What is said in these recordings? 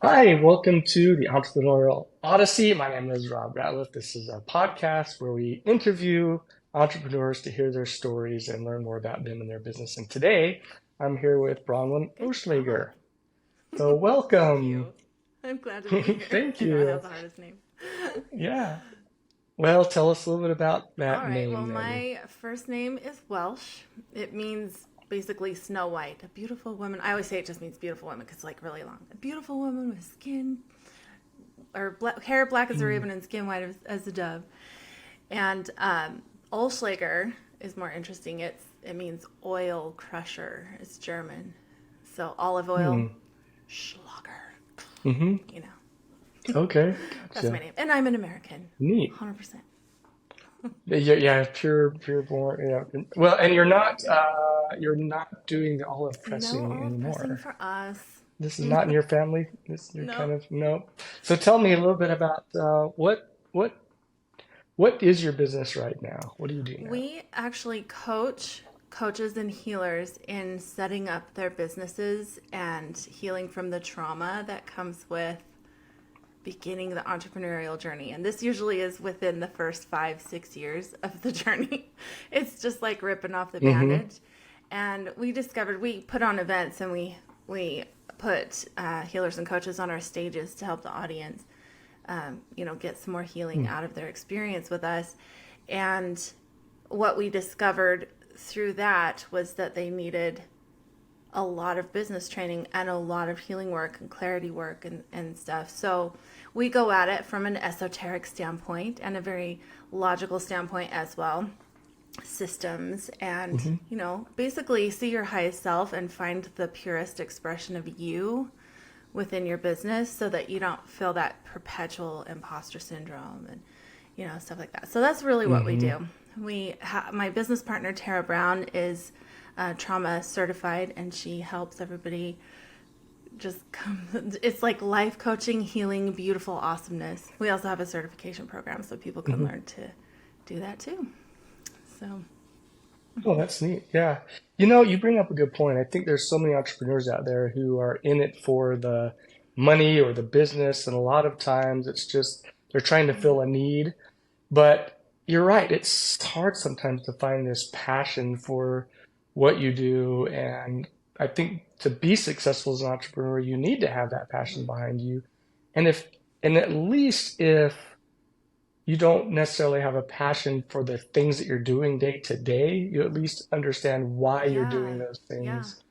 Hi, welcome to the Entrepreneurial Odyssey. My name is Rob Ratliff. This is a podcast where we interview entrepreneurs to hear their stories and learn more about them and their business. And today I'm here with Bronwen Good job. Oschlager. So Thank welcome. you. I'm glad to be here. Thank I know I you. have the hardest name. Yeah. Well, tell us a little bit about All that right. Well, name then. my first name is Welsh. It means basically Snow White, a beautiful woman. I always say it just means beautiful woman because it's like really long. A beautiful woman with skin or hair black as a Mm, raven and skin white as a dove. And Oldschlager is more interesting. It means oil crusher. It's German, so olive oil, mm, Schlager. hmm You know. Okay, That's my gotcha. name. And I'm an American. Neat. 100%. Yeah, yeah, pure born. Yeah. Well, and you're not doing the olive No pressing olive pressing anymore. for us. This is not in your family. This you're kind No. of no. So tell me a little bit about what is your business right now? What do you do now? We actually coach coaches and healers in setting up their businesses and healing from the trauma that comes with beginning the entrepreneurial journey. And this usually is within the first 5, 6 years of the journey. It's just like ripping off the Mm-hmm. bandage. And we put on events and we put healers and coaches on our stages to help the audience, get some more healing out of their experience with us. And what we discovered through that was that they needed a lot of business training and a lot of healing work and clarity work and stuff. So we go at it from an esoteric standpoint and a very logical standpoint as well. Systems and, Mm-hmm. basically see your highest self and find the purest expression of you within your business so that you don't feel that perpetual imposter syndrome and stuff like that. So that's really what we Mm-hmm. do. My business partner Tara Brown is trauma certified and she helps everybody just come. It's like life coaching, healing, beautiful awesomeness. We also have a certification program so people can Mm-hmm. learn to do that too. So Oh, that's neat. Yeah. You bring up a good point. I think there's so many entrepreneurs out there who are in it for the money or the business, and a lot of times it's just they're trying to yeah. fill a need. But you're right, it's hard sometimes to find this passion for what you do. And I think to be successful as an entrepreneur, you need to have that passion behind you. And and at least if you don't necessarily have a passion for the things that you're doing day to day, you at least understand why you're Yeah. doing those Yeah. things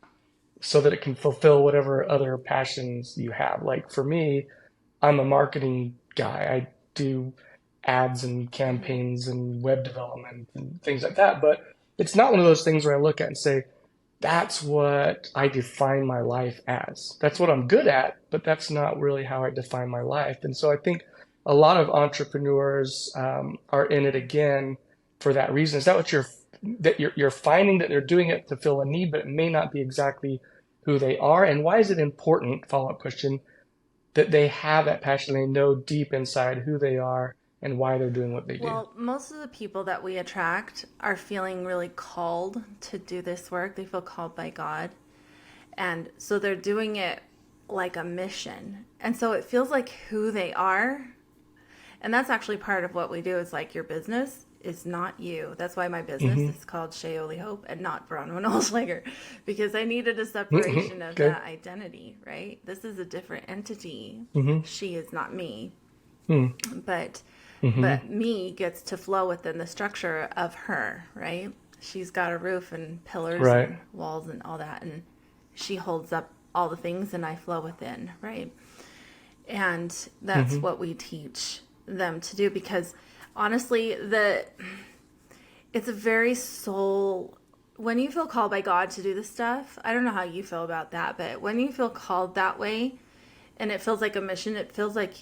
so that it can fulfill whatever other passions you have. Like for me, I'm a marketing guy. I do ads and Mm-hmm. campaigns and web development and things like that. But it's not one of those things where I look at and say, that's what I define my life as. That's what I'm good at, but that's not really how I define my life. And so I think a lot of entrepreneurs are in it again for that reason. Is that what you're finding that they're doing it to fill a need, but it may not be exactly who they are? And why is it important, follow-up question, that they have that passion, they know deep inside who they are and why they're doing what they do? Well, most of the people that we attract are feeling really called to do this work. They feel called by God. And so they're doing it like a mission. And so it feels like who they are. And that's actually part of what we do is like your business is not you. That's why my business Hmm. is called Shayoli Hope and not Bronwen Olschlager because I needed a separation of Okay. that identity, right? This is a different entity. Hmm. She is not me, Hmm. but Hmm. but me gets to flow within the structure of her, right? She's got a roof and pillars Right. and walls and all that, and she holds up all the things, and I flow within, right? And that's Hmm. what we teach them to do because honestly, it's a very soul. When you feel called by God to do this stuff, I don't know how you feel about that, but when you feel called that way, and it feels like a mission, it feels like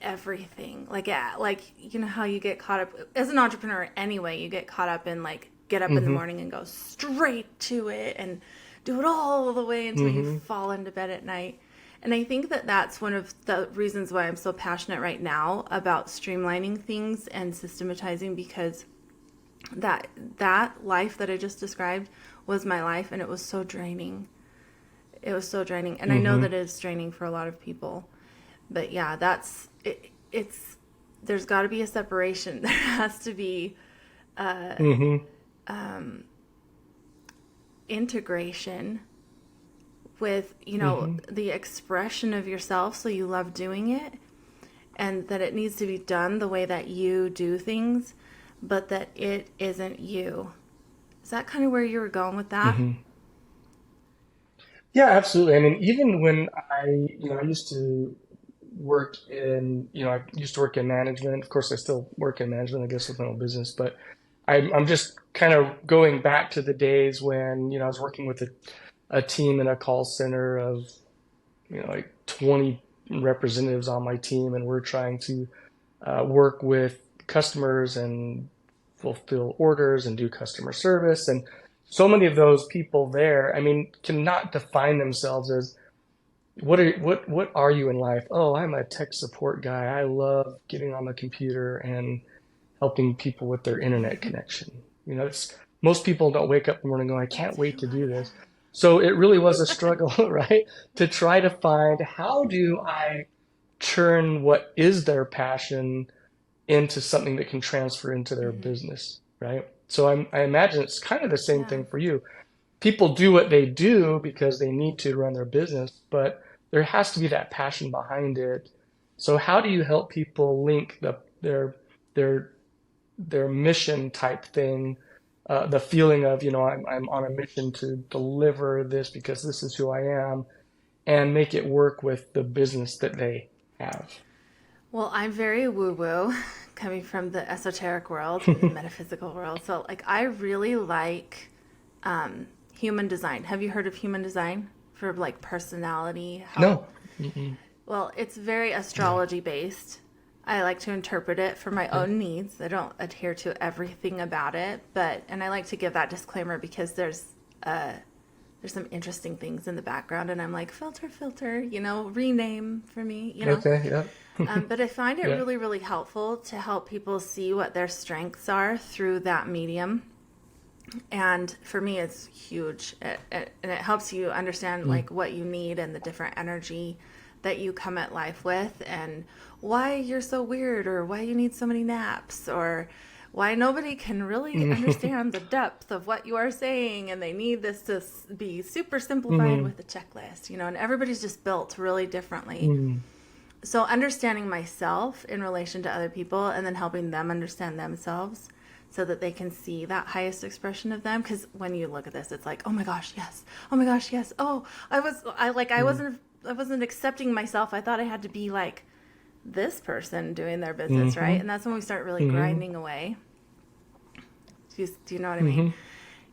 everything like how you get caught up as an entrepreneur anyway, you get caught up in like get up in the Hmm. morning and go straight to it and do it all the way until you Hmm. fall into bed at night. And I think that that's one of the reasons why I'm so passionate right now about streamlining things and systematizing because that life that I just described was my life and it was so draining. It was so draining, and I know Mm-hmm. that it's draining for a lot of people. But yeah, that's it. It's there's got to be a separation. There has to be Mm-hmm. integration with, Mm-hmm. the expression of yourself, so you love doing it, and that it needs to be done the way that you do things, but that it isn't you. Is that kind of where you were going with that? Mm-hmm. Yeah, absolutely. I mean, even when I used to I used to work in management. Of course, I still work in management, I guess, with my own business, but I'm just kind of going back to the days when, I was working with a team in a call center of, like 20 representatives on my team, and we're trying to work with customers and fulfill orders and do customer service. And so many of those people there, I mean, cannot define themselves as what are you in life? Oh, I'm a tech support guy. I love getting on the computer and helping people with their internet connection. It's most people don't wake up in the morning going, I can't That's wait who to I do this. So it really was a struggle, right? To try to find how do I turn what is their passion into something that can transfer into their am. business, right? So I imagine it's kind of the same Yeah. thing for you. People do what they do because they need to run their business, but there has to be that passion behind it. So how do you help people link their their mission type thing, the feeling of, I'm on a mission to deliver this because this is who I am, and make it work with the business that they have? Well, I'm very woo woo, coming from the esoteric world, the metaphysical world. So, like, I really like human design. Have you heard of human design for like personality? How No. Mm-mm. well, it's very No. astrology based. I like to interpret it for my Okay. own needs. I don't adhere to everything about it, and I like to give that disclaimer because there's some interesting things in the background, and I'm like, filter, rename for me. Okay. Yeah. But I find it Yeah. really, really helpful to help people see what their strengths are through that medium. And for me, it's huge. And it helps you understand Mm. like what you need and the different energy that you come at life with, and why you're so weird, or why you need so many naps, or why nobody can really Mm. understand the depth of what you are saying, and they need this to be super simplified Mm. with a checklist, and everybody's just built really differently. Mm. So understanding myself in relation to other people, and then helping them understand themselves so that they can see that highest expression of them. Because when you look at this, it's like, oh my gosh, yes, oh my gosh, yes, oh, Mm. I wasn't accepting myself. I thought I had to be like this person doing their business, right? Mhm. And that's when we start really Mhm. grinding away. Do you know what I mean? Mhm.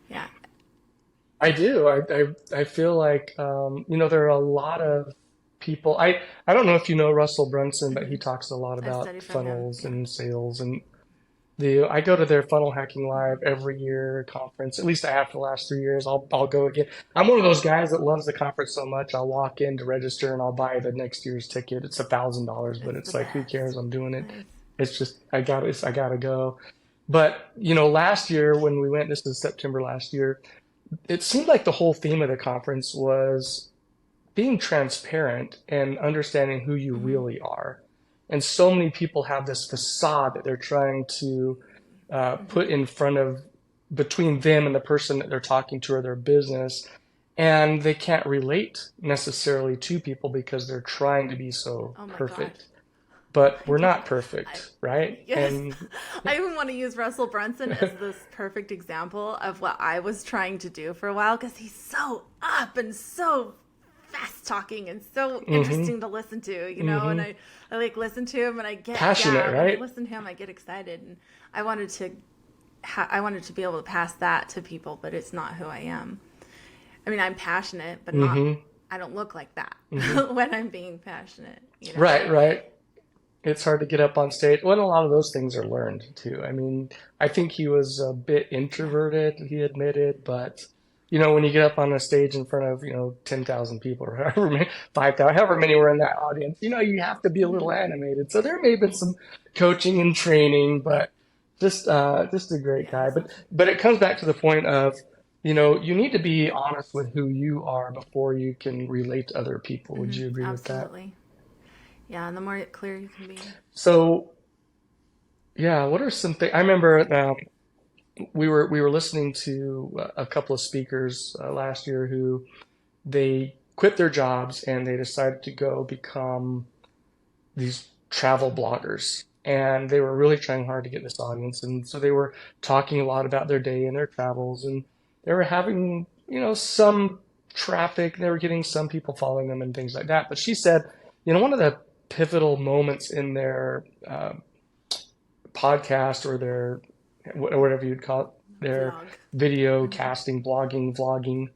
Yeah. I do. I feel like there are a lot of people. I don't know if you know Russell Brunson, but he talks a lot I've about studied from him. funnels Yeah. and sales. And the I go to their Funnel Hacking Live every year conference. At least I have for the last 3 years. I'll go again. I'm one of those guys that loves the conference so much. I'll walk in to register and I'll buy the next year's ticket. It's $1,000, but It's the it's like, who cares? best. I'm doing it. Yes. It's just I gotta go. But last year when we went, this is September last year, it seemed like the whole theme of the conference was being transparent and understanding who you Mm-hmm. really are. And so many people have this facade that they're trying to put Mm-hmm. in front of between them and the person that they're talking to or their business. And they can't relate necessarily to people because they're trying to be so Oh my gosh. perfect. But I we're do. not I perfect, right? yes. And I even want to use Russell Brunson as this perfect example of what I was trying to do for a while, because he's so up and so fast talking and so hmm interesting to listen to, and hmm I like listen to him, and I get, passionate, yeah, when I right? listen to him I get excited, and I wanted to I wanted to be able to pass that to people, but it's not who I am. I mean, I'm passionate, but not hmm I don't look like that hmm when I'm being passionate. Right, right. It's hard to get up on stage. Well, and a lot of those things are learned too. I mean, I think he was a bit Yeah. introverted, he admitted, but when you get up on a stage in front of, 10,000 people or however many, 5,000, however many were in that audience, you have to be a little Hmm. animated. So there may have been some coaching and training, but just a great guy. Yes. But it comes back to the point of, you need to be honest with who you are before you can relate to other people. Would you agree with that? Absolutely. Yeah, and the more clear you can be. So, yeah, what are some things? I remember we were listening to a couple of speakers last year who they quit their jobs and they decided to go become these travel bloggers. And they were really trying hard to get this audience. And so they were talking a lot about their day and their travels. And they were having, some traffic. They were getting some people following them and things like that. But she said, one of the pivotal moments in their podcast or their, whatever you'd call it, their Vlog. video casting, blogging, vlogging,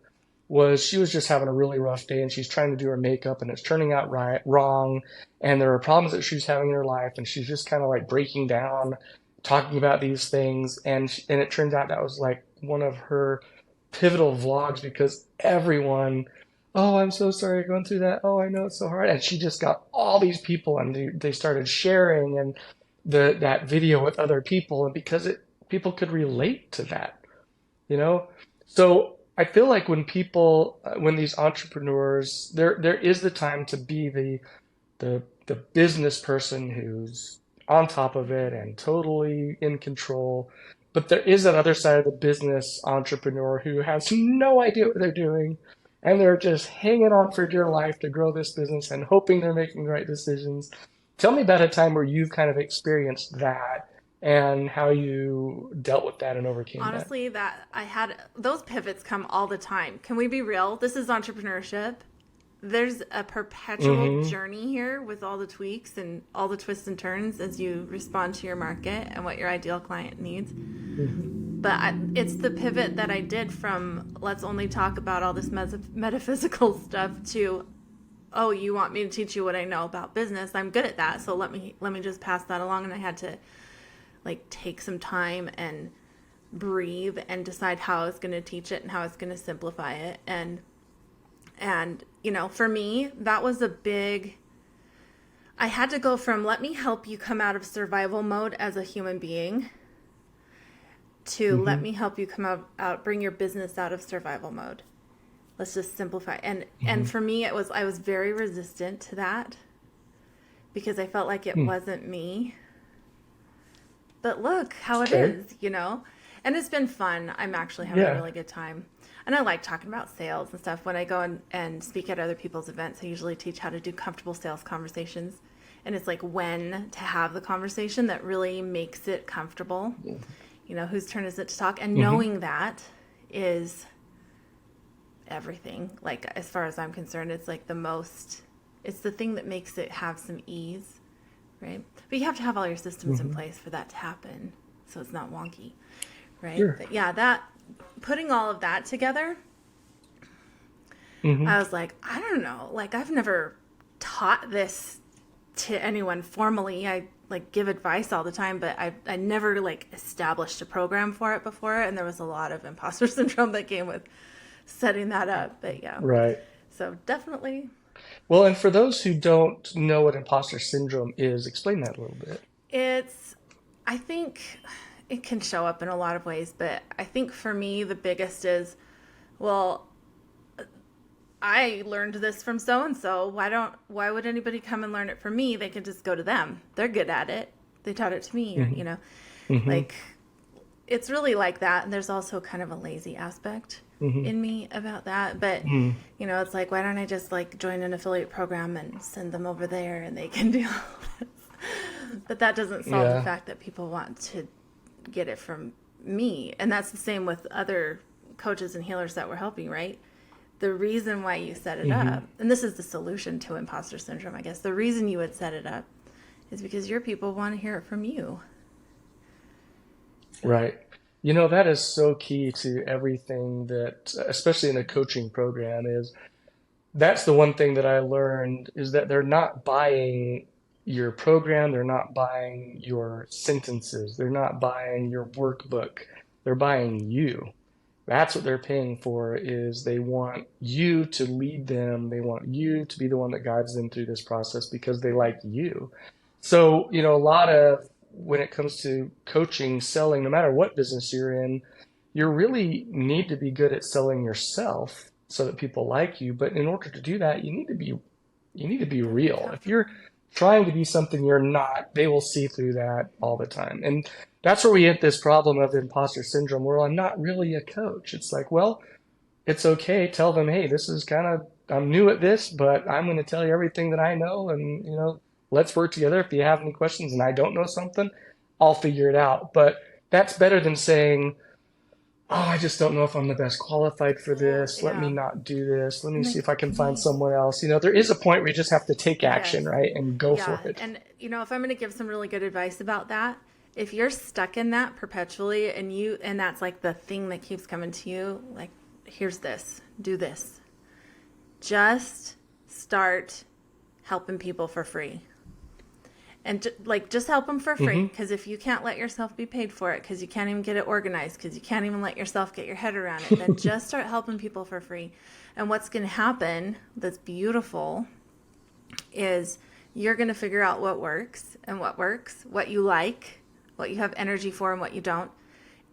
was she was just having a really rough day and she's trying to do her makeup and it's turning out wrong, and there are problems that she's having in her life and she's just kind of like breaking down talking about these things, and it turns out that was like one of her pivotal vlogs because everyone, oh, I'm so sorry going through that, oh, I know it's so hard, and she just got all these people and they started sharing and that video with other people, and because people could relate to that, you know? So I feel like when these entrepreneurs, there is the time to be the business person who's on top of it and totally in control. But there is that other side of the business entrepreneur who has no idea what they're doing and they're just hanging on for dear life to grow this business and hoping they're making the right decisions. Tell me about a time where you've kind of experienced that and how you dealt with that and overcame that. Honestly, that I had those pivots come all the time. Can we be real? This is entrepreneurship. There's a perpetual Mm-hmm. journey here with all the tweaks and all the twists and turns as you respond to your market and what your ideal client needs. But it's the pivot that I did from let's only talk about all this metaphysical stuff to, oh, you want me to teach you what I know about business? I'm good at that, so let me just pass that along. And I had to like take some time and breathe and decide how I was going to teach it and how I was going to simplify it. And for me, that was a big, I had to go from let me help you come out of survival mode as a human being to let Mm-hmm. me help you come bring your business out of survival mode. Let's just simplify. And Mm-hmm. for me, I was very resistant to that because I felt like it wasn't me. But look how it Okay. is. And it's been fun. I'm actually having a Yeah. really good time. And I like talking about sales and stuff. When I go and speak at other people's events, I usually teach how to do comfortable sales conversations. And it's like when to have the conversation that really makes it comfortable. Whose turn is it to talk? And Mm-hmm. knowing that is everything. Like, as far as I'm concerned, it's like it's the thing that makes it have some ease, right? But you have to have all your systems in Mm-hmm. place for that to happen so it's not wonky, right? Sure. But yeah, putting all of that together, Mm-hmm. I was like, I don't know, like I've never taught this to anyone formally. I like give advice all the time, but I never like established a program for it before, and there was a lot of imposter syndrome that came with setting that up. But yeah, Right. so definitely. Well, and for those who don't know what imposter syndrome is, explain that a little bit. I think it can show up in a lot of ways, but I think for me, the biggest is, well, I learned this from so and so. Why would anybody come and learn it from me? They can just go to them. They're good at it. They taught it to me, or, Mm-hmm. Mm-hmm. like it's really like that. And there's also kind of a lazy aspect Mm-hmm. in me about that. But, Mm-hmm. it's like, why don't I just like join an affiliate program and send them over there and they can do all this? But that doesn't solve the Yeah. fact that people want to get it from me. And that's the same with other coaches and healers that we're helping, right? The reason why you set it Mm-hmm. up, and this is the solution to imposter syndrome, I guess, the reason you would set it up is because your people want to hear it from you. Right. That is so key to everything that, especially in a coaching program, is that's the one thing that I learned is that they're not buying your program, they're not buying your sentences, they're not buying your workbook, they're buying you. That's what they're paying for is they want you to lead them. They want you to be the one that guides them through this process because they like you. So, a lot of when it comes to coaching, selling, no matter what business you're in, you really need to be good at selling yourself so that people like you. But in order to do that, you need to be Gotta be real. If comfortable. you're trying to be something you're not, they will see through that all the time. And that's where we hit this problem of imposter syndrome, where I'm not really a coach. It's like, well, it's okay. Tell them, hey, this is kind of, I'm new at this, but I'm going to tell you everything that I know. And, let's work together. If you have any questions and I don't know something, I'll figure it out. But that's better than saying, oh, I just don't know if I'm the best qualified for Well, this. Let me yeah. not do this. Let me And see the if I can find key, someone else. There is a point where you just have to take yes. action, right? And go for Yeah. it. And, if I'm going to give some really good advice about that, if you're stuck in that perpetually and that's like the thing that keeps coming to you, like, here's this, do this, just start helping people for free. And just help them for free, Hmm. because if you can't let yourself be paid for it, because you can't even get it organized, because you can't even let yourself get your head around it, then just start helping people for free. And what's going to happen that's beautiful is you're going to figure out what works, what you like, what you have energy for and what you don't.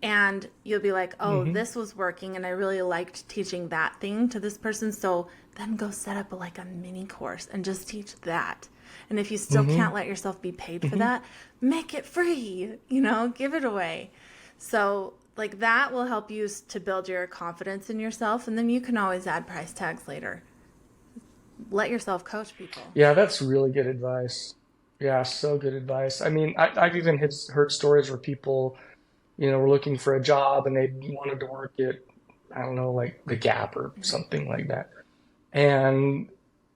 And you'll be like, oh, Hmm. this was working and I really liked teaching that thing to this person. So then go set up like a mini course and just teach that. And if you still Hmm. can't let yourself be paid for Hmm. that, make it free, give it away. So like that will help you to build your confidence in yourself. And then you can always add price tags later. Let yourself coach people. Yeah, that's really good advice. Yeah, so good advice. I mean, I've even heard stories where people, were looking for a job and they wanted to work at, I don't know, like the Gap or something like that. And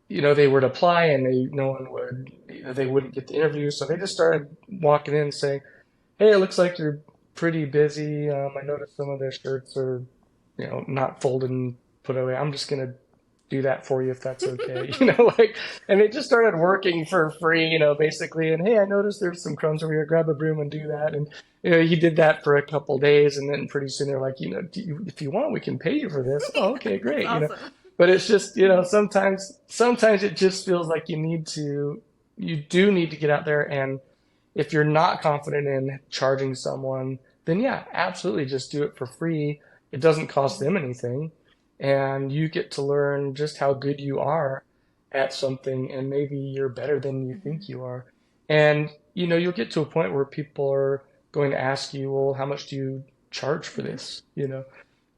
they would apply and no one would, they wouldn't get the interview. So they just started walking in and saying, hey, it looks like you're pretty busy. I noticed some of their shirts are, not folded and put away. I'm just going to do that for you if that's okay. And they just started working for free, basically. And hey, I noticed there's some crumbs over here. Grab a broom and do that. And, he did that for a couple of days. And then pretty soon they're like, if you want, we can pay you for this. Oh, okay, That's great. awesome. But it's just, sometimes it just feels like you do need to get out there. And if you're not confident in charging someone, then yeah, absolutely just do it for free. It doesn't cost them anything. And you get to learn just how good you are at something, and maybe you're better than you think you are. And you'll get to a point where people are going to ask you, well, how much do you charge for Mm-hmm. this?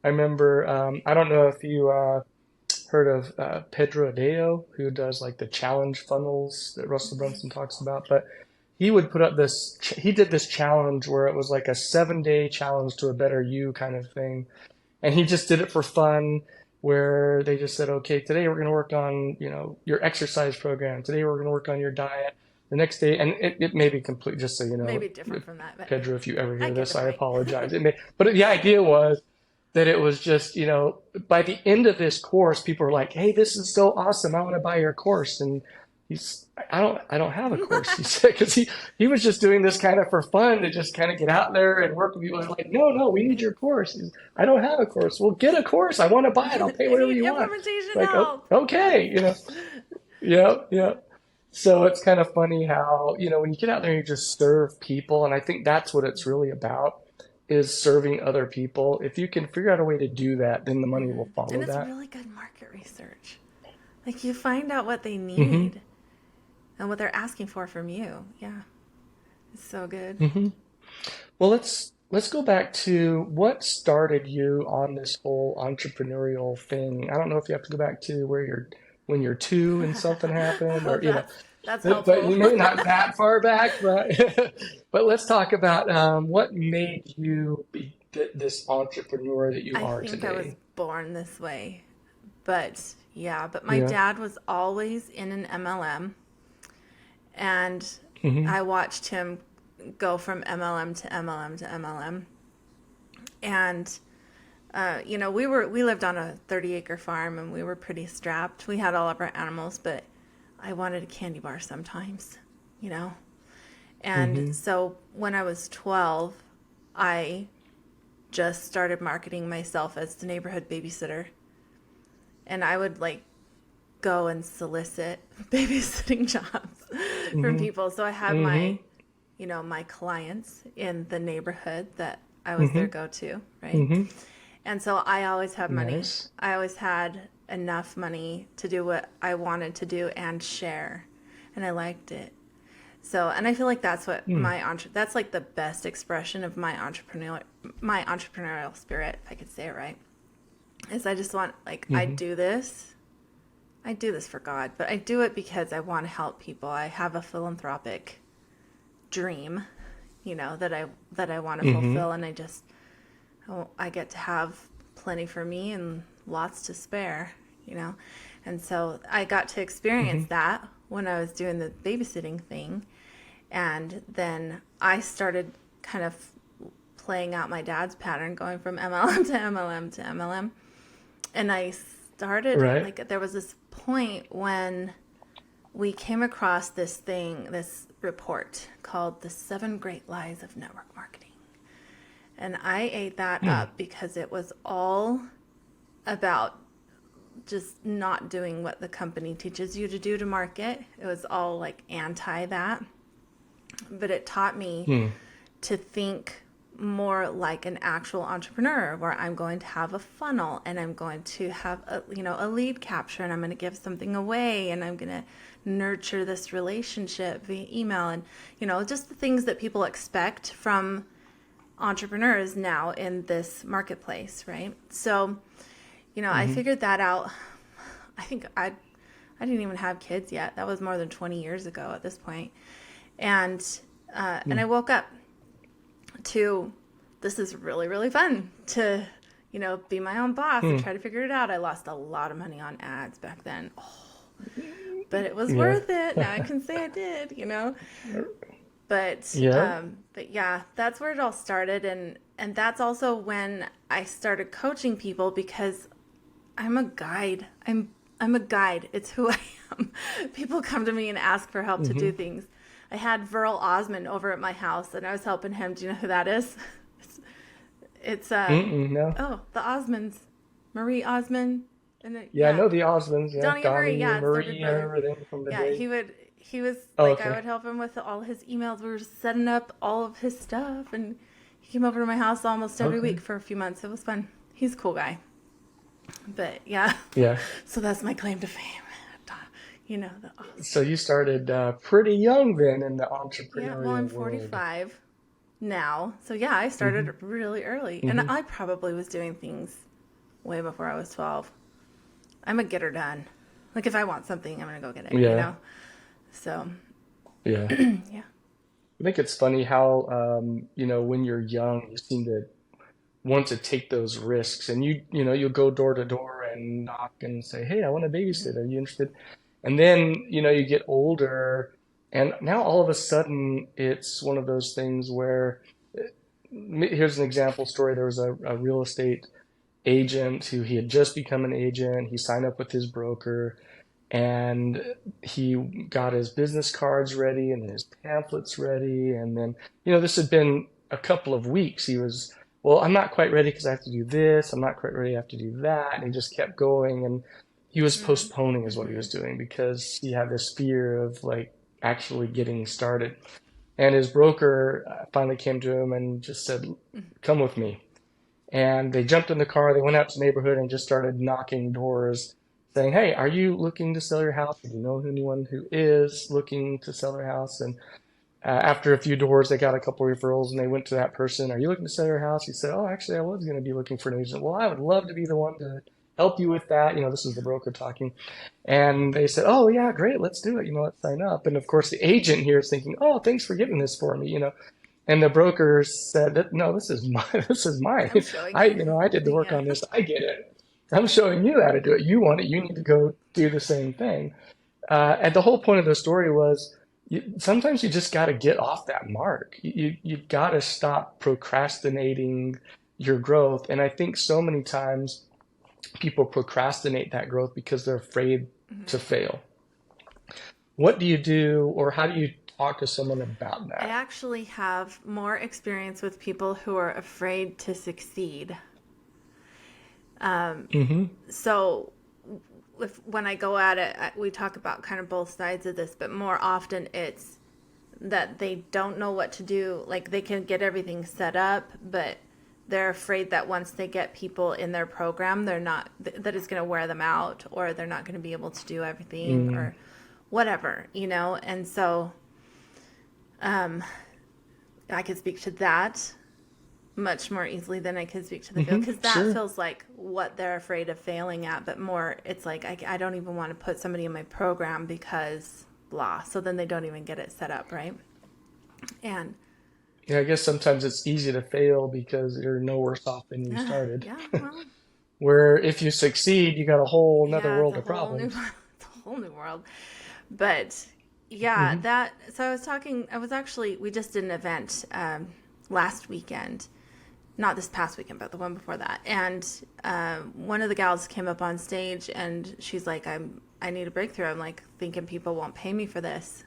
I remember, I don't know if you heard of Pedro Adeo, who does like the challenge funnels that Russell Brunson talks about, but he did this challenge where it was like a 7-day challenge to a better you kind of thing. And he just did it for fun, where they just said, okay, today we're going to work on, your exercise program. Today we're going to work on your diet. The next day, and it may be complete, just so you know, Maybe different from that, but Pedro, if you ever I hear get this, the I point. apologize. But the idea was that it was just, by the end of this course, people were like, hey, this is so awesome. I want to buy your course. And I don't have a course, he said, because he was just doing this kind of for fun to just kind of get out there and work with people. And like, no, no, we need your course. I don't have a course. Well, get a course. I want to buy it. I'll pay I whatever need you want. implementation Like, oh, help. okay, yeah, yeah. So it's kind of funny how, when you get out there and you just serve people, and I think that's what it's really about, is serving other people. If you can figure out a way to do that, then the money will And follow it's that. really good market research. Like you find out what they Hmm. need and what they're asking for from you. Yeah, it's so good. Hmm. Well, let's go back to what started you on this whole entrepreneurial thing. I don't know if you have to go back to where you're when you're two and something happened, Oh, or that's but helpful. you may not that far back, but but let's talk about what made you be this entrepreneur that you I are think I was today. born this way, but yeah, but my Yeah. dad was always in an MLM, and Hmm. I watched him go from MLM to MLM to MLM, and we lived on a 30-acre farm and we were pretty strapped. We had all of our animals, but I wanted a candy bar sometimes, you know. And Hmm. so when I was 12, I just started marketing myself as the neighborhood babysitter. And I would like go and solicit babysitting jobs from Hmm. people. So I had Hmm. my clients in the neighborhood that I was their go-to, right? Mm-hmm. And so I always had money. Nice. I always had enough money to do what I wanted to do and share. And I liked it. So, and I feel like that's what Mm. that's like the best expression of my entrepreneurial spirit, if I could say it right. Is I just want, like, Mm-hmm. I do this for God, but I do it because I want to help people. I have a philanthropic dream, that I want to Mm-hmm. fulfill, and I get to have plenty for me and lots to spare, you know. And so I got to experience Mm-hmm. that when I was doing the babysitting thing, and then I started kind of playing out my dad's pattern, going from MLM to MLM to MLM. And I started, Right. like, there was this point when we came across this report called The Seven Great Lies of Network Marketing. And I ate that Mm. up because it was all about just not doing what the company teaches you to do to market. It was all like anti that. But it taught me Mm. to think more like an actual entrepreneur, where I'm going to have a funnel and I'm going to have a lead capture, and I'm going to give something away, and I'm going to nurture this relationship via email, and just the things that people expect from entrepreneurs now in this marketplace, right? So, I Mm-hmm. figured that out. I think I didn't even have kids yet. That was more than 20 years ago at this point. And I Mm. woke up to, this is really, really fun to, be my own boss and Mm. try to figure it out. I lost a lot of money on ads back then. Oh, but it was Yeah. worth it. Now I can say I did. But Yeah. yeah, that's where it all started, and that's also when I started coaching people, because I'm a guide. I'm a guide. It's who I am. People come to me and ask for help to do Mm-hmm. things. I had Verl Osmond over at my house, and I was helping him. Do you know who that is? It's Mm-mm. No. the Osmonds, Marie Osmond, and Yeah, I yeah, know the Osmonds. Yeah, Donnie and Marie. Donnie Yeah, and it's their big Marie and brother. everything from the Yeah, day. he was Oh, like, I okay. would help him with all his emails. We were setting up all of his stuff, and he came over to my house almost every Okay. week for a few months. It was fun. He's a cool guy. But yeah, Yeah. so that's my claim to fame. The So you started pretty young then in the Yeah, well, I'm entrepreneurial world. 45 now. So yeah, I Mm-hmm. started really early. And Mm-hmm. I probably was doing things way before I was 12. I'm a getter done. Like, if I want something, I'm going to go get it. Yeah. So, Yeah. yeah. I think it's funny how, when you're young, you seem to want to take those risks, and you'll go door to door and knock and say, "Hey, I want a babysit. Are you interested?" And then, you get older, and now all of a sudden, it's one of those things where, here's an example story. There was a real estate agent who he had just become an agent. He signed up with his broker, and he got his business cards ready and his pamphlets ready. And then, this had been a couple of weeks. He was, well, I'm not quite ready because I have to do this. I'm not quite ready. I have to do that. And he just kept going. And he was postponing is what he Mm-hmm. was doing because he had this fear of like actually getting started. And his broker finally came to him and just said, "Come with me." And they jumped in the car, they went out to the neighborhood and just started knocking doors saying, "Hey, are you looking to sell your house? Do you know anyone who is looking to sell their house?" And after a few doors, they got a couple referrals and they went to that person. "Are you looking to sell your house?" He said, "Oh, actually, I was going to be looking for an agent." "Well, I would love to be the one to help you with that." This is the broker talking. And they said, "Oh, yeah, great, let's do it. Let's sign up." And of course, the agent here is thinking, "Oh, thanks for getting this for me." And the broker said that, "No, this is my, this is mine. I'm showing I, you. you know, I did the work Yeah. on this. I get it. I'm showing you how to do it. You want it. You need to go do the same thing." And the whole point of the story was, sometimes you just got to get off that mark. You got to stop procrastinating your growth. And I think so many times people procrastinate that growth because they're afraid to Mm-hmm. fail. What do you do, or how do you talk to someone about I that? actually have more experience with people who are afraid to succeed. Mm-hmm. So when I go at it, we talk about kind of both sides of this, but more often it's that they don't know what to do. Like, they can get everything set up, but they're afraid that once they get people in their program, they're not, that it's going to wear them out, or they're not going to be able to do everything, Mm. or whatever, you know? And so, I could speak to that much more easily than I could speak to the field, Hmm. because that Sure. feels like what they're afraid of failing at, but more, it's like, I don't even want to put somebody in my program because blah. So then they don't even get it set up, right? And Yeah, I guess sometimes it's easy to fail because you're no worse off than you started. yeah, well, Where if you succeed, you got a whole another yeah, it's world a of whole new, problems. it's a whole new world. But yeah, Hmm. so I was actually, we just did an event last weekend, not this past weekend, but the one before that. And one of the gals came up on stage and she's like, I need a breakthrough. I'm like thinking people won't pay me for this.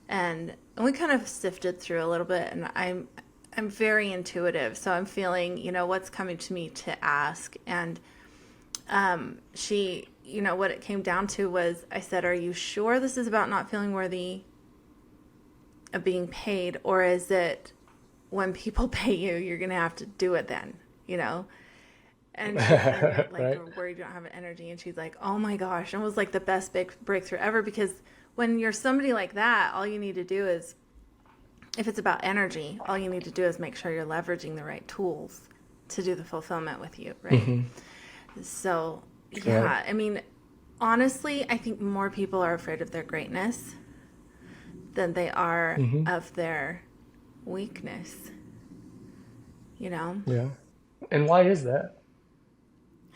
And we kind of sifted through a little bit, and I'm very intuitive, so I'm feeling, what's coming to me to ask. And she, what it came down to was, I said, are you sure this is about not feeling worthy of being paid, or is it when people pay you, you're gonna have to do it then, you know? And she's like, Right? you're worried you don't have energy. And she's like, oh my gosh. And it was like the best big breakthrough ever, because when you're somebody like that, all you need to do is, if it's about energy, all you need to do is make sure you're leveraging the right tools to do the fulfillment with you, right? Hmm. So, Right. yeah, I mean, honestly, I think more people are afraid of their greatness than they are Hmm. of their weakness, you know? Yeah. And why is that?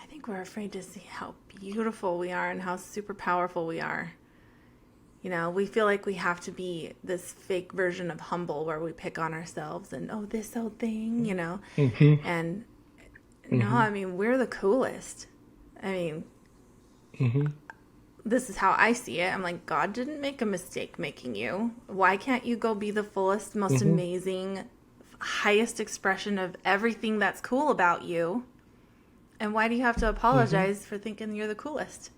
I think we're afraid to see how beautiful we are and how super powerful we are. We feel like we have to be this fake version of humble where we pick on ourselves and, oh, this old thing. Hmm. And no, Hmm. I mean, we're the coolest. I mean, Hmm. this is how I see it. I'm like, God didn't make a mistake making you. Why can't you go be the fullest, most Hmm. amazing, highest expression of everything that's cool about you? And why do you have to Hmm. apologize for thinking you're the coolest?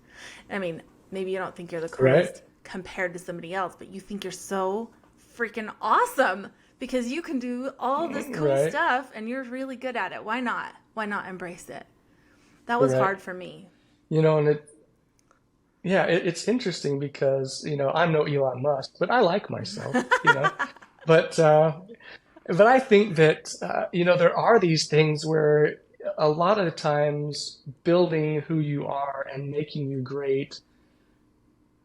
I mean, maybe you don't think you're the Right? coolest compared to somebody else, but you think you're so freaking awesome because you can do all this cool Right. stuff and you're really good at it. Why not? Why not embrace it? That was Right. hard for me. And yeah, it's interesting because, I'm no Elon Musk, but I like myself. But, but I think that, there are these things where a lot of the times building who you are and making you great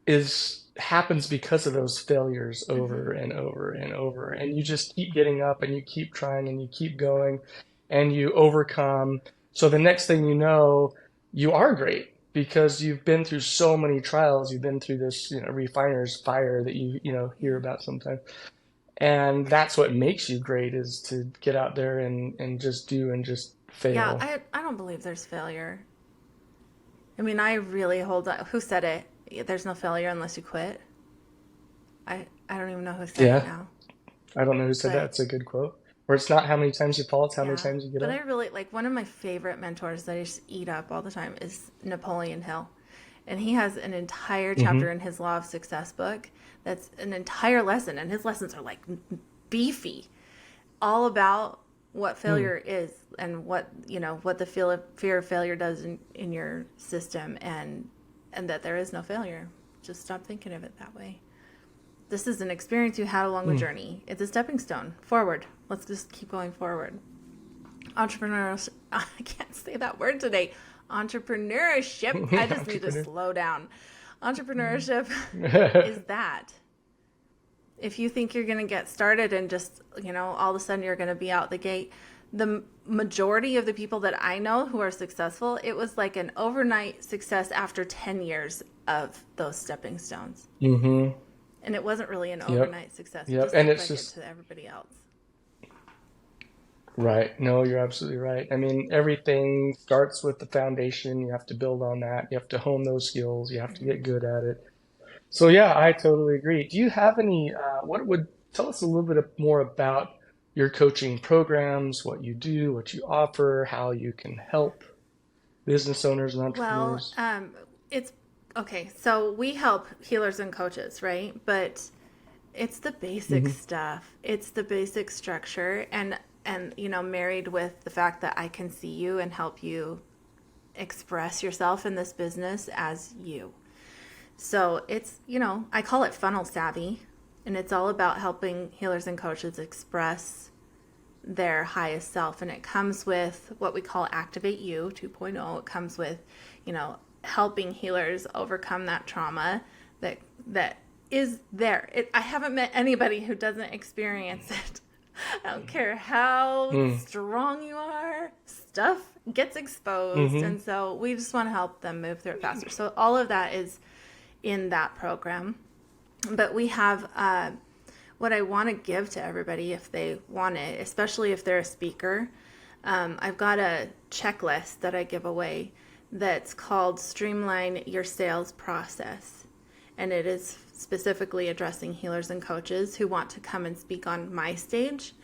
is happens because of those failures Hmm. over and over and over. And you just keep getting up and you keep trying and you keep going and you overcome. So the next thing you know, you are great because you've been through so many trials. You've been through this, refiner's fire that you Yeah. hear about sometimes. And that's what makes you great is to get out there and just do and just Yeah, fail. I don't believe there's failure. I mean, I really hold on. Who said it? There's no failure unless you quit. I don't even know who said it Yeah, now. I don't know who said that. But It's a good quote. Or it's not how many times you fall, it's how many yeah, times you get but I up. really like, one of my favorite mentors that I just eat up all the time is Napoleon Hill. And he has an entire Hmm. chapter in his Law of Success book that's an entire lesson. And his lessons are like beefy, all about what Mm. failure is and what the fear of failure does in your system, and that there is no failure. Just stop thinking of it that way. This is an experience you had along the Mm. journey. It's a stepping stone forward. Let's just keep going forward. Entrepreneurial, I can't say that word today. Entrepreneurship. I just need to Entrepreneur. slow down. Entrepreneurship is that. If you think you're going to get started and just, all of a sudden you're going to be out the gate, the majority of the people that I know who are successful, it was like an overnight success after 10 years of those stepping stones. Hmm. And it wasn't really an Yep. overnight success. It Yep. just And looked it's like it just to everybody else. right. No, you're absolutely right. I mean, everything starts with the foundation. You have to build on that. You have to hone those skills. You have to Mm-hmm. get good at it. So yeah, I totally agree. Do you have any, what would tell us a little bit more about your coaching programs, what you do, what you offer, how you can help business owners and Well, entrepreneurs? it's okay. So we help healers and coaches, right? But it's the basic Hmm. stuff. It's the basic structure. And and married with the fact that I can see you and help you express yourself in this business as you. So it's, I call it funnel savvy, and it's all about helping healers and coaches express their highest self. And it comes with what we call Activate You 2.0. It comes with, helping healers overcome that trauma that is there. I haven't met anybody who doesn't experience it. I don't care how strong you are, stuff gets exposed. And so we just want to help them move through it faster. So all of that is in that program. But we have what I want to give to everybody if they want it, especially if they're a speaker. I've got a checklist that I give away that's called Streamline Your Sales Process. And it is specifically addressing healers and coaches who want to come and speak on my stage.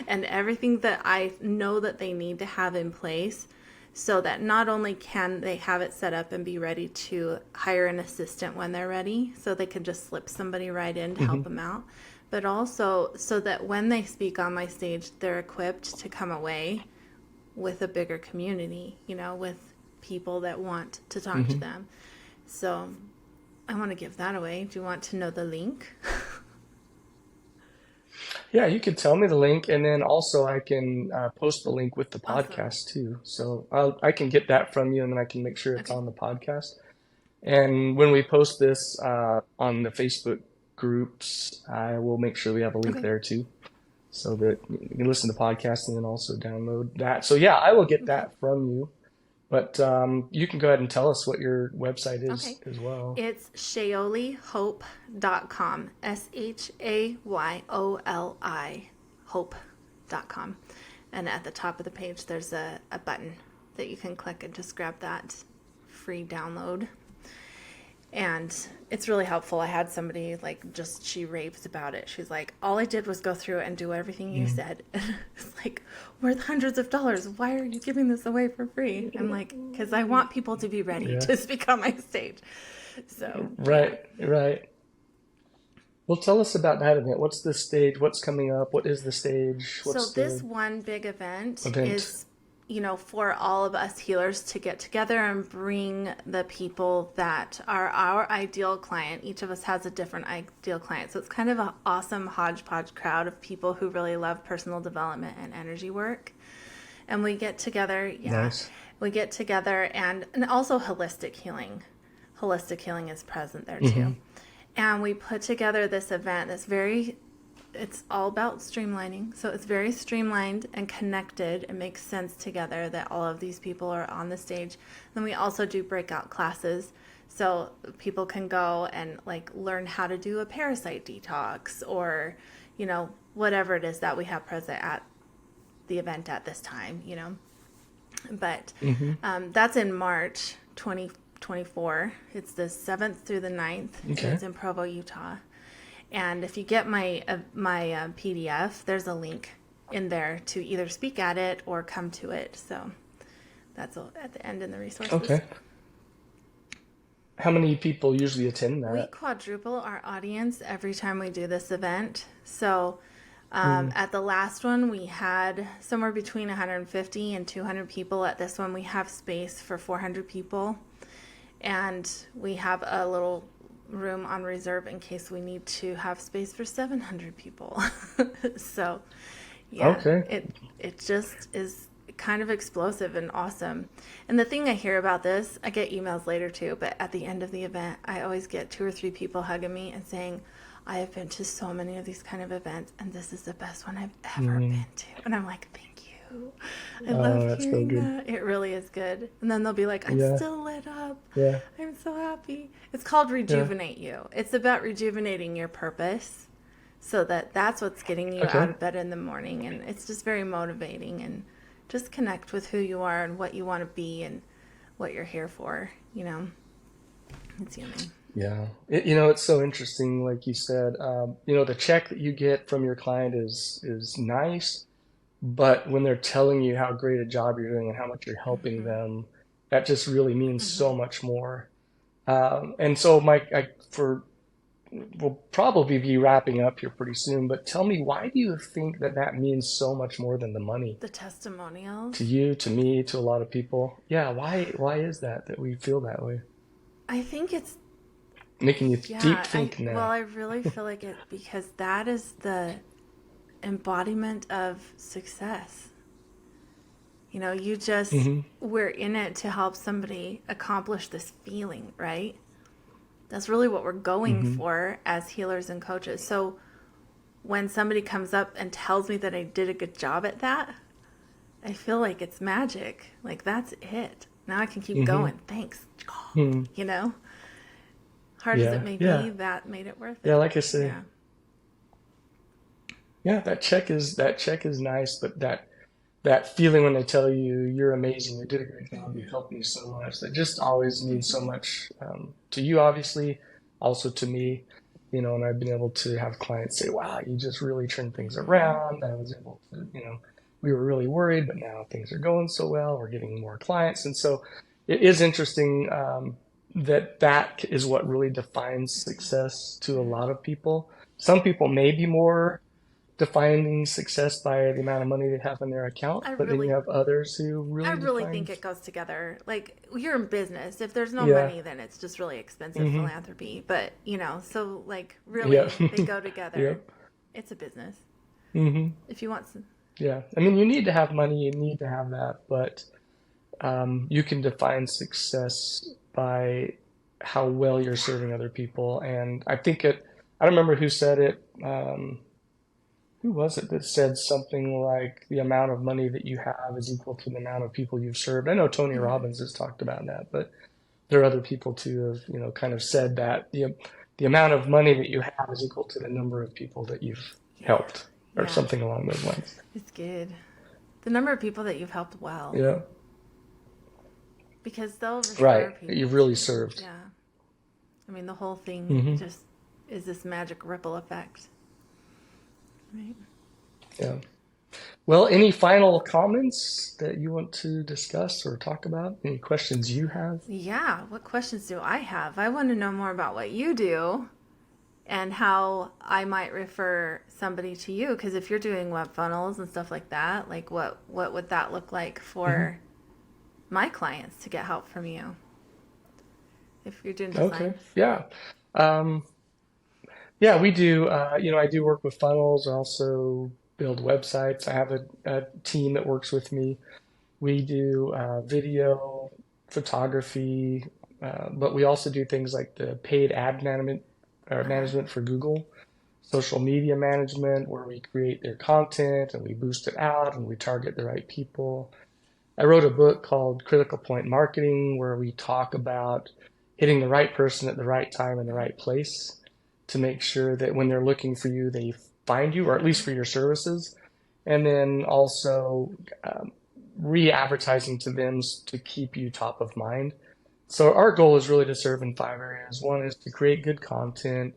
And everything that I know that they need to have in place so that not only can they have it set up and be ready to hire an assistant when they're ready, so they can just slip somebody right in to help them out, but also so that when they speak on my stage, they're equipped to come away with a bigger community, with people that want to talk to them. So I want to give that away. Do you want to know the link? Yeah, you could tell me the link, and then also I can post the link with the Awesome. podcast too. So I can get that from you, and then I can make sure it's Okay. on the podcast. And when we post this on the Facebook groups, I will make sure we have a link Okay. there too, so that you can listen to the podcast and then also download that. So yeah, I will get Okay. that from you. But you can go ahead and tell us what your website is Okay. as well. It's shayolihope.com. SHAYOLI hope.com. And at the top of the page, there's a button that you can click and just grab that free download. And it's really helpful. I had somebody she raves about it. She's like, all I did was go through and do everything you said. It's like, worth hundreds of dollars. Why are you giving this away for free? I'm like, because I want people to be ready Yeah. to speak on my stage. So, Right, right. Well, tell us about that event. What's the stage? What's coming up? What is the stage? So What's this the one big event event? is, for all of us healers to get together and bring the people that are our ideal client. Each of us has a different ideal client. So it's kind of an awesome hodgepodge crowd of people who really love personal development and energy work. And we get together, Nice. we get together and also holistic healing. Holistic healing is present there too. And we put together this event that's it's all about streamlining. So it's very streamlined and connected. It makes sense together that all of these people are on the stage. Then we also do breakout classes. So people can go and learn how to do a parasite detox or, whatever it is that we have present at the event at this time, But that's in March 2024. It's the 7th through the 9th. Okay. It's in Provo, Utah. And if you get my PDF, there's a link in there to either speak at it or come to it. So that's at the end in the resources. Okay. How many people usually attend We that? quadruple our audience every time we do this event. So at the last one, we had somewhere between 150 and 200 people. At this one, we have space for 400 people. And we have a little room on reserve in case we need to have space for 700 people. So, yeah, Okay. it just is kind of explosive and awesome. And the thing I hear about this, I get emails later too, but at the end of the event, I always get 2 or 3 people hugging me and saying, I have been to so many of these kind of events, and this is the best one I've ever been to. And I'm like, thank you. I love That's so hearing good. that. It really is good. And then they'll be like, I'm Yeah. still lit up. Yeah. I'm so happy. It's called Yeah. Rejuvenate You. It's about rejuvenating your purpose so that's what's getting you out Okay. of bed in the morning. And it's just very motivating, and just connect with who you are and what you want to be and what you're here for. It's yummy. Yeah. It's so interesting, like you said, the check that you get from your client is nice, but when they're telling you how great a job you're doing and how much you're helping them, that just really means so much more. And so, Mike, for we'll probably be wrapping up here pretty soon, but tell me, why do you think that that means so much more than the money The to testimonials. you, to me, to a lot of people? Yeah, why is that we feel that way? I think it's, Making you deep yeah, think well, now. I really feel like it because that is the embodiment of success. You just, Hmm. we're in it to help somebody accomplish this feeling, right? That's really what we're going Hmm. for as healers and coaches. So when somebody comes up and tells me that I did a good job at that, I feel like it's magic. Like, that's it. Now I can keep Hmm. going. Thanks. Hmm. You know, hard as it Yeah, may yeah, be, that made it worth yeah. it. Like I say, Yeah. yeah, that check is nice, but that feeling when they tell you you're amazing, you did a great job, you Mm-hmm. helped me so much, that just always means so Mm-hmm. much, to you, obviously, also to me, and I've been able to have clients say, wow, you just really turned things Mm-hmm. around. I was able to, we were really worried, but now things are going so well. We're getting more clients. And so it is interesting, that is what really defines success to a Mm-hmm. lot of people. Some people may be more defining success by the amount of money they have in their account, I but then you really have others who I really really define. think it goes together. Like, you're in business. If there's no Yeah. money, then it's just really expensive Hmm. philanthropy. But, so like Yeah. really they go together. Yep. It's a business. Hmm. If you want some. Yeah. I mean, you need to have money, you need to have that, but you can define success by how well you're serving other people. And I don't remember who said it. Who was it that said something like the amount of money that you have is equal to the amount of people you've served? I know Tony Mm-hmm. Robbins has talked about that, but there are other people too have, kind of said that the amount of money that you have is equal to the number of people that you've Yeah. helped, or Yeah. something along those lines. It's good. The number of people that you've helped well. Yeah. Because they'll refer Right. people You've to really you. served. Yeah. I mean, the whole thing Hmm. just is this magic ripple effect. Right? Yeah. Well, any final comments that you want to discuss or talk about? Any questions you have? Yeah. What questions do I have? I want to know more about what you do and how I might refer somebody to you. Because if you're doing web funnels and stuff like that, like what would that look like Hmm. for my clients to get help from you? If you're doing Okay. design. Yeah. Um, yeah, we do. I do work with funnels. I also build websites. I have a team that works with me. We do video, photography, but we also do things like the paid ad Uh-huh. management for Google, social media management, where we create their content and we boost it out and we target the right people. I wrote a book called Critical Point Marketing, where we talk about hitting the right person at the right time in the right place to make sure that when they're looking for you, they find you, or at least Mm-hmm. for your services. And then also um, re-advertising to them to keep you top of mind. So our goal is really to serve in five areas. One is to create good content,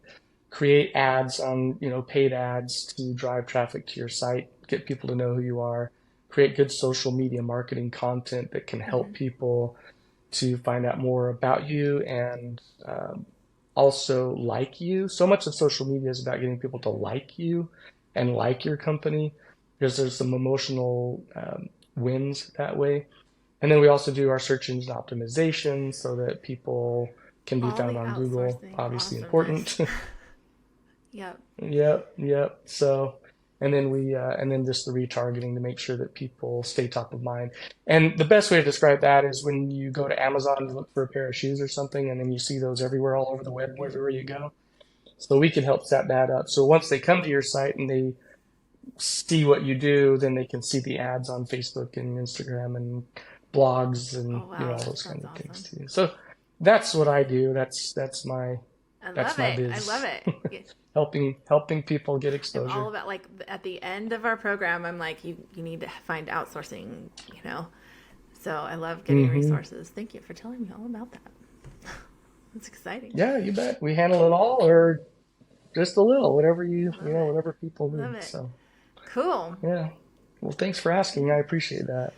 create ads on, paid ads to drive traffic to your site, get people to know who you are, create good social media marketing content that can Mm-hmm. help people to find out more about you and also like you. So much of social media is about getting people to like you and like your company because there's some emotional wins that way. And then we also do our search engine optimization so that people can be All found the on Google, outsourcing obviously awesomeness. important. Yep. Yep, yep. So, and then just the retargeting to make sure that people stay top of mind. And the best way to describe that is when you go to Amazon to look for a pair of shoes or something, and then you see those everywhere all over the web, wherever you go. So we can help set that up. So once they come to your site and they see what you do, then they can see the ads on Facebook and Instagram and blogs and Oh wow, all that those sounds kinds of things awesome. too. So that's what I do. I That's love my it. I love biz. it. Yeah, Helping people get I'm all exposure. about, like, at the end of our program, I'm like, you need to find outsourcing, you know. So I love getting Hmm. resources. Thank you for telling me all about that. It's exciting. Yeah, you bet. We handle it all or just a little, whatever Love it. whatever people Love need. it. So, Cool. yeah. Well, thanks for asking. Yeah. I appreciate that.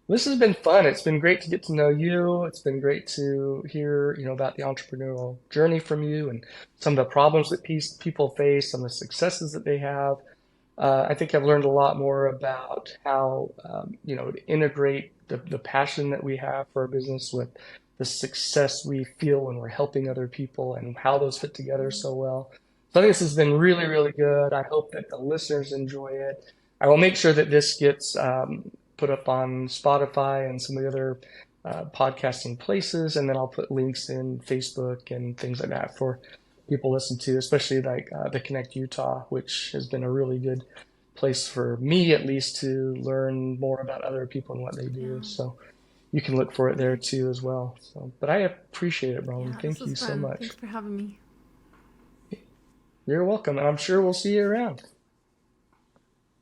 This has been fun. It's been great to get to know you. It's been great to hear, about the entrepreneurial journey from you and some of the problems that people face, some of the successes that they have. I think I've learned a lot more about how, to integrate the passion that we have for our business with the success we feel when we're helping other people and how those fit together so well. So I think this has been really, really good. I hope that the listeners enjoy it. I will make sure that this gets put up on Spotify and some of the other podcasting places, and then I'll put links in Facebook and things like that for people listen to, especially like the Connect Utah, which has been a really good place for me at least to learn more about other people and what they do. Yeah. So you can look for it there too as well. So, but I appreciate it, Bronwen. Yeah, this Thank was you so fun. Thanks much. for having me. You're welcome, and I'm sure we'll see you around.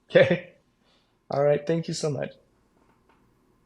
Okay. All right. Thank you so much.